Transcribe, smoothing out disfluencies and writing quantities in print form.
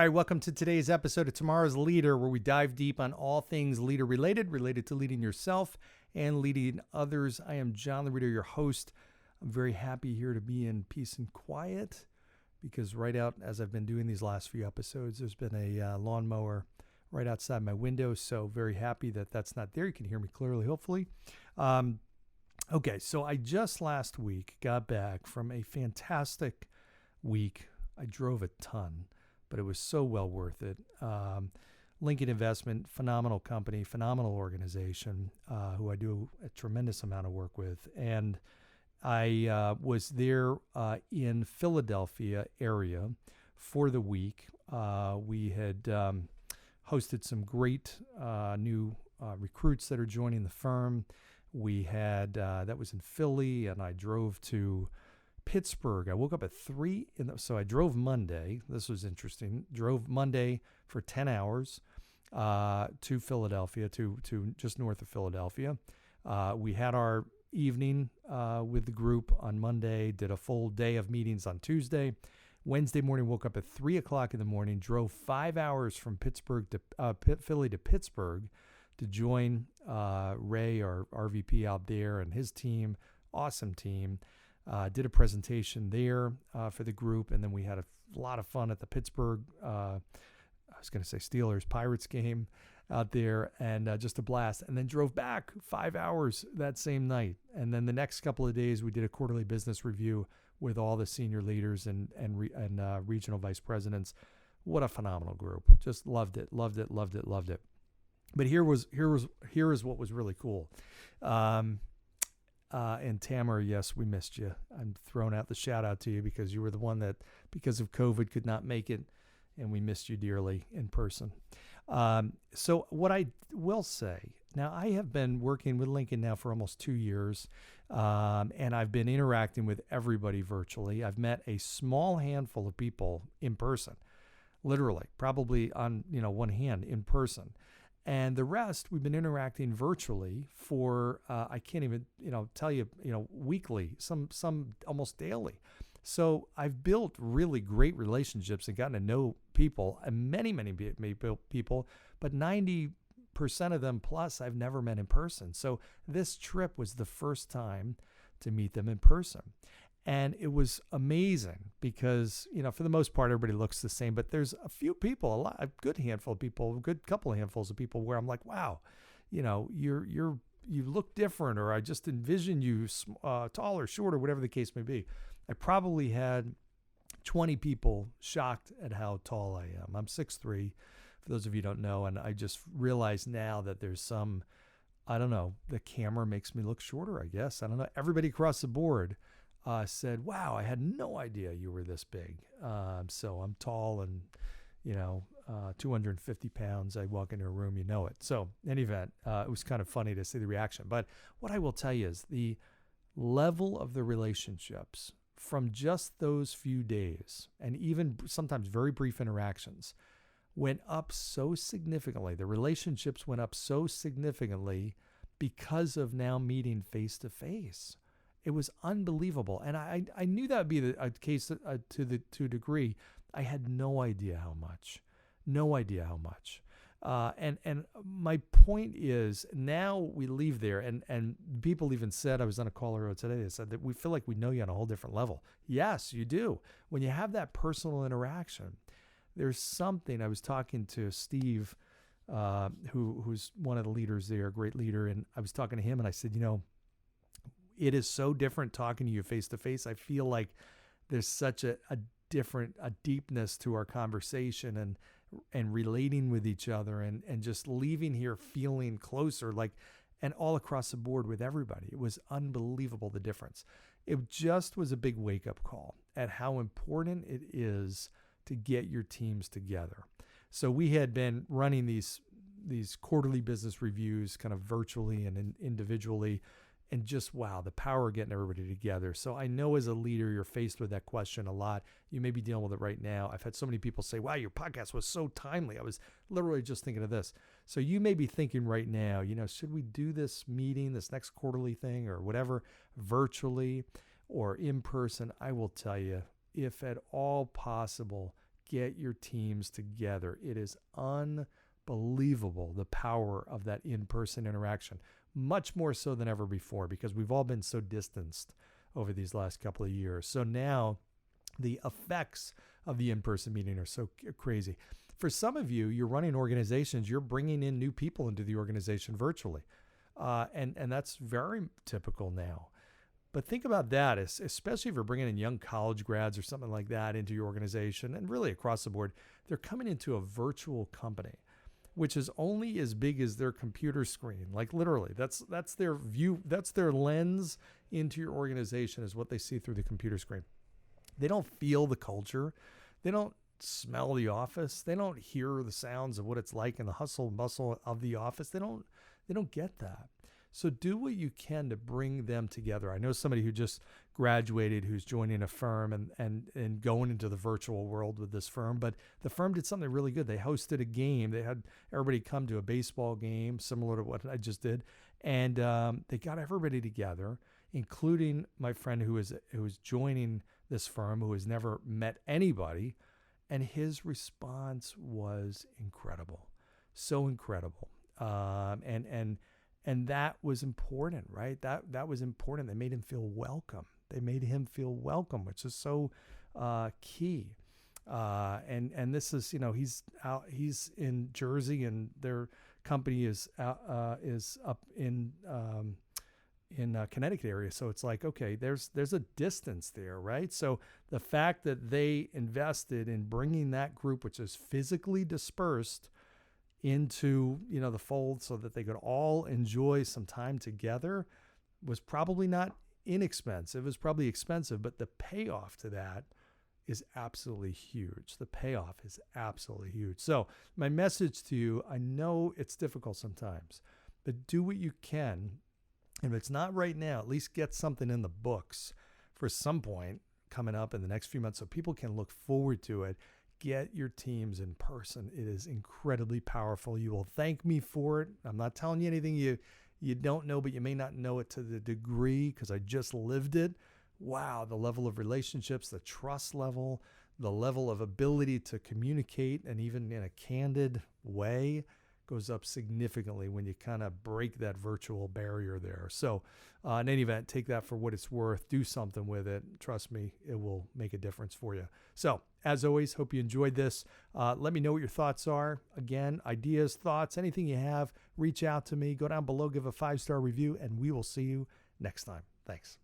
right, welcome to today's episode of Tomorrow's Leader, where we dive deep on all things leader related to leading yourself and leading others. I am John Laurito, your host. I'm very happy here to be in peace and quiet because right out as I've been doing these last few episodes, there's been a lawnmower right outside my window. So very happy that that's not there. You can hear me clearly, hopefully. Okay, so I just last week got back from a fantastic week. I drove a ton, but it was so well worth it. Lincoln Investment, phenomenal company, phenomenal organization, who I do a tremendous amount of work with. And I was there in Philadelphia area for the week. We had hosted some great new recruits that are joining the firm. We had, that was in Philly, and I drove to Pittsburgh. I woke up at 3, so I drove Monday. This was interesting. Drove Monday for 10 hours to Philadelphia, to just north of Philadelphia. We had our evening with the group on Monday, did a full day of meetings on Tuesday. Wednesday morning, woke up at 3 o'clock in the morning, drove 5 hours from Pittsburgh to Philly to Pittsburgh to join Ray, our RVP out there, and his team. Awesome team. Did a presentation there for the group, and then we had a lot of fun at the Pittsburgh, I was going to say Steelers-Pirates game out there, and just a blast. And then drove back 5 hours that same night. And then the next couple of days, we did a quarterly business review with all the senior leaders and regional vice presidents. What a phenomenal group. Just loved it. But here is what was really cool. And Tamara, yes, we missed you. I'm throwing out the shout out to you because you were the one that, because of COVID, could not make it, and we missed you dearly in person. So what I will say, now I have been working with Lincoln now for almost 2 years, and I've been interacting with everybody virtually. I've met a small handful of people in person, literally, probably on one hand in person. And the rest, we've been interacting virtually for, I can't even, tell you, weekly, some almost daily. So I've built really great relationships and gotten to know people, and many people, but 90% of them plus I've never met in person. So this trip was the first time to meet them in person. And it was amazing because, for the most part, everybody looks the same, but there's a few people, a good handful of people, a good couple of handfuls of people where I'm like, wow, you look different, or I just envision you taller, shorter, whatever the case may be. I probably had 20 people shocked at how tall I am. I'm 6'3", for those of you who don't know, and I just realize now that there's some, I don't know, the camera makes me look shorter, I guess. I don't know. Everybody across the board said, wow, I had no idea you were this big. So I'm tall and, 250 pounds. I walk into a room, it. So in any event, it was kind of funny to see the reaction. But what I will tell you is the level of the relationships from just those few days, and even sometimes very brief interactions, went up so significantly. The relationships went up so significantly because of now meeting face to face. It was unbelievable. And I knew that would be a case to a degree. I had no idea how much. And my point is, now we leave there, and people even said, I was on a call earlier today, they said that we feel like we know you on a whole different level. Yes, you do. When you have that personal interaction, there's something. I was talking to Steve, who's one of the leaders there, a great leader, and I was talking to him, and I said, it is so different talking to you face to face. I feel like there's such a deepness to our conversation and relating with each other and just leaving here feeling closer, and all across the board with everybody. It was unbelievable, the difference. It just was a big wake-up call at how important it is to get your teams together. So we had been running these quarterly business reviews kind of virtually and individually, and just, wow, the power of getting everybody together. So I know as a leader, you're faced with that question a lot. You may be dealing with it right now. I've had so many people say, wow, your podcast was so timely. I was literally just thinking of this. So you may be thinking right now, should we do this meeting, this next quarterly thing or whatever, virtually or in person? I will tell you, if at all possible, get your teams together. It is unbelievable, the power of that in-person interaction, much more so than ever before, because we've all been so distanced over these last couple of years. So now the effects of the in-person meeting are so crazy. For some of you, you're running organizations, you're bringing in new people into the organization virtually. And that's very typical now. But think about that, especially if you're bringing in young college grads or something like that into your organization, and really across the board, they're coming into a virtual company, which is only as big as their computer screen. Like literally, that's their view, that's their lens into your organization, is what they see through the computer screen. They don't feel the culture. They don't smell the office. They don't hear the sounds of what it's like in the hustle and bustle of the office. They don't get that. So do what you can to bring them together. I know somebody who just graduated who's joining a firm and going into the virtual world with this firm, but the firm did something really good. They hosted a game. They had everybody come to a baseball game similar to what I just did, and they got everybody together, including my friend who is joining this firm, who has never met anybody, and his response was incredible, so incredible, and that was important, right? That was important. They made him feel welcome. Which is so key. And this is, he's in Jersey, and their company is up in Connecticut area. So it's like, okay, there's a distance there, right? So the fact that they invested in bringing that group, which is physically dispersed, into the fold so that they could all enjoy some time together, was probably not inexpensive. It was probably expensive, but the payoff to that is absolutely huge. So my message to you, I know it's difficult sometimes, but do what you can. And if it's not right now, at least get something in the books for some point coming up in the next few months so people can look forward to it. Get your teams in person. It is incredibly powerful. You will thank me for it. I'm not telling you anything you don't know, but you may not know it to the degree, because I just lived it. Wow, the level of relationships, the trust level, the level of ability to communicate, and even in a candid way, goes up significantly when you kind of break that virtual barrier there. So in any event, take that for what it's worth. Do something with it. Trust me, it will make a difference for you. So as always, hope you enjoyed this. Let me know what your thoughts are. Again, ideas, thoughts, anything you have, reach out to me. Go down below, give a 5-star review, and we will see you next time. Thanks.